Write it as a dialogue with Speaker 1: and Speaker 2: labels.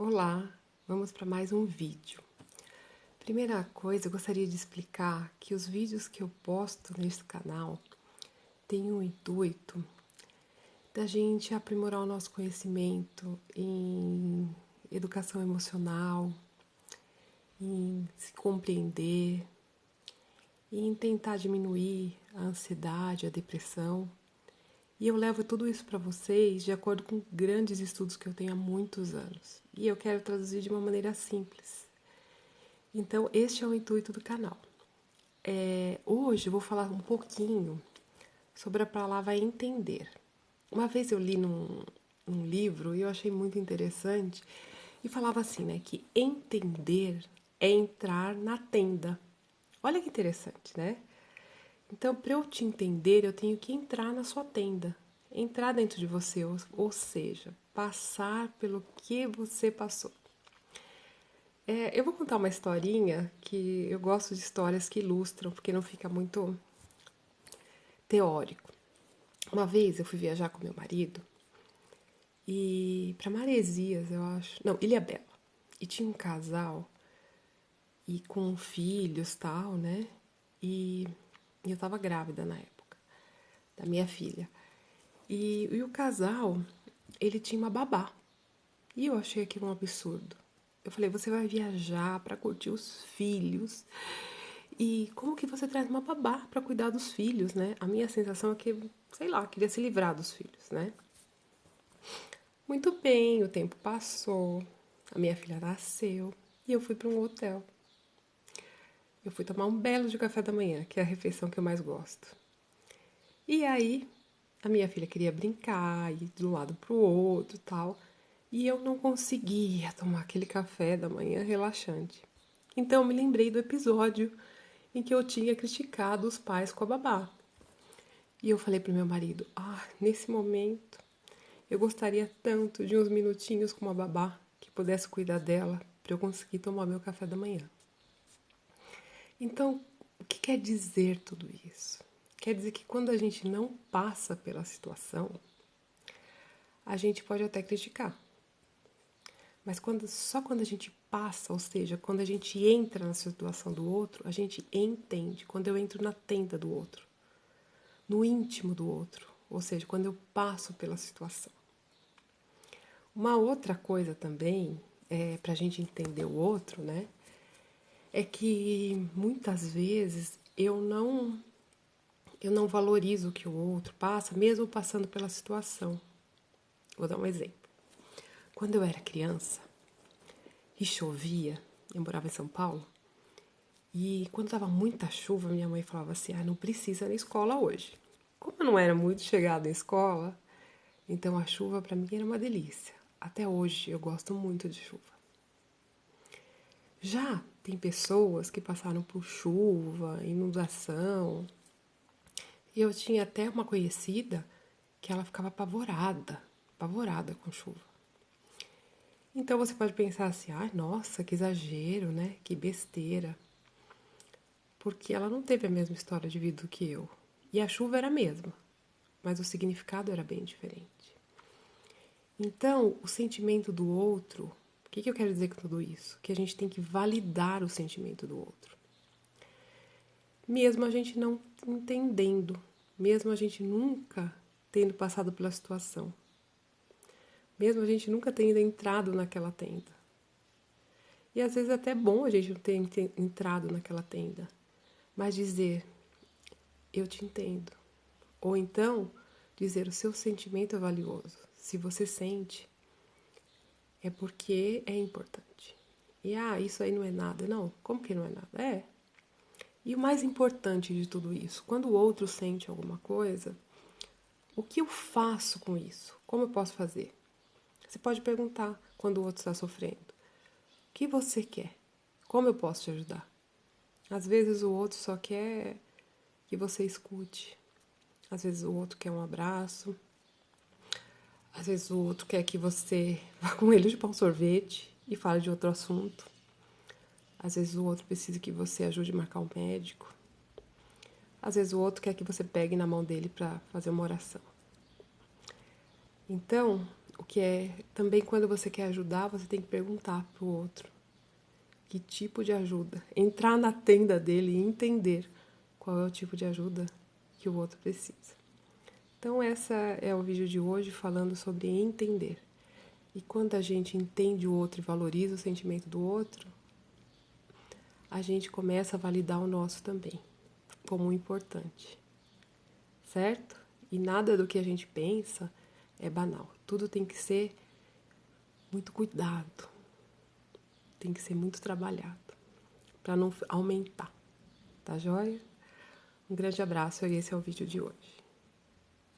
Speaker 1: Olá, vamos para mais um vídeo. Primeira coisa, eu gostaria de explicar que os vídeos que eu posto nesse canal têm o intuito da gente aprimorar o nosso conhecimento em educação emocional, em se compreender, em tentar diminuir a ansiedade, a depressão. E eu levo tudo isso para vocês de acordo com grandes estudos que eu tenho há muitos anos. E eu quero traduzir de uma maneira simples. Então, este é o intuito do canal. Hoje eu vou falar um pouquinho sobre a palavra entender. Uma vez eu li num livro e eu achei muito interessante e falava assim, né, que entender é entrar na tenda. Olha que interessante, né? Então, para eu te entender, eu tenho que entrar na sua tenda, entrar dentro de você, ou seja, passar pelo que você passou. Eu vou contar uma historinha que eu gosto de histórias que ilustram, porque não fica muito teórico. Uma vez eu fui viajar com meu marido e para Maresias, eu acho, não, Ilhabela. E tinha um casal e com filhos, tal, né? E eu tava grávida na época da minha filha. E o casal, ele tinha uma babá. E eu achei aquilo um absurdo. Eu falei, você vai viajar para curtir os filhos. E como que você traz uma babá para cuidar dos filhos, né? A minha sensação é que, sei lá, queria se livrar dos filhos, né? Muito bem, o tempo passou, a minha filha nasceu e eu fui para um hotel. Eu fui tomar um belo de café da manhã, que é a refeição que eu mais gosto. E aí, a minha filha queria brincar, ir de um lado para o outro e tal, e eu não conseguia tomar aquele café da manhã relaxante. Então, eu me lembrei do episódio em que eu tinha criticado os pais com a babá. E eu falei pro meu marido: nesse momento eu gostaria tanto de uns minutinhos com uma babá que pudesse cuidar dela para eu conseguir tomar meu café da manhã. Então, o que quer dizer tudo isso? Quer dizer que quando a gente não passa pela situação, a gente pode até criticar. Mas só quando a gente passa, ou seja, quando a gente entra na situação do outro, a gente entende. Quando eu entro na tenda do outro, no íntimo do outro, ou seja, quando eu passo pela situação. Uma outra coisa também, para a gente entender o outro, né, é que muitas vezes eu não valorizo o que o outro passa, mesmo passando pela situação. Vou dar um exemplo. Quando eu era criança e chovia, eu morava em São Paulo, e quando estava muita chuva, minha mãe falava assim: não precisa ir na escola hoje. Como eu não era muito chegada em escola, então a chuva para mim era uma delícia. Até hoje eu gosto muito de chuva. Já tem pessoas que passaram por chuva, inundação. E eu tinha até uma conhecida que ela ficava apavorada com chuva. Então você pode pensar assim: nossa, que exagero, né? Que besteira. Porque ela não teve a mesma história de vida do que eu. E a chuva era a mesma, mas o significado era bem diferente. Então, o sentimento do outro, o que eu quero dizer com tudo isso? Que a gente tem que validar o sentimento do outro. Mesmo a gente não entendendo, mesmo a gente nunca tendo passado pela situação, mesmo a gente nunca tendo entrado naquela tenda. E às vezes é até bom a gente não ter entrado naquela tenda, mas dizer, eu te entendo. Ou então, dizer, o seu sentimento é valioso. Se você sente, é porque é importante. E, isso aí não é nada. Não, como que não é nada? É. E o mais importante de tudo isso, quando o outro sente alguma coisa, o que eu faço com isso? Como eu posso fazer? Você pode perguntar quando o outro está sofrendo. O que você quer? Como eu posso te ajudar? Às vezes o outro só quer que você escute. Às vezes o outro quer um abraço. Às vezes o outro quer que você vá com ele chupar um sorvete e fale de outro assunto. Às vezes o outro precisa que você ajude a marcar um médico. Às vezes o outro quer que você pegue na mão dele para fazer uma oração. Então, O que é também quando você quer ajudar, você tem que perguntar pro outro que tipo de ajuda. Entrar na tenda dele e entender qual é o tipo de ajuda que o outro precisa. Então, essa é o vídeo de hoje falando sobre entender. E quando a gente entende o outro e valoriza o sentimento do outro, a gente começa a validar o nosso também, como importante. Certo? E nada do que a gente pensa é banal. Tudo tem que ser muito cuidado. Tem que ser muito trabalhado para não aumentar. Tá joia? Um grande abraço e esse é o vídeo de hoje.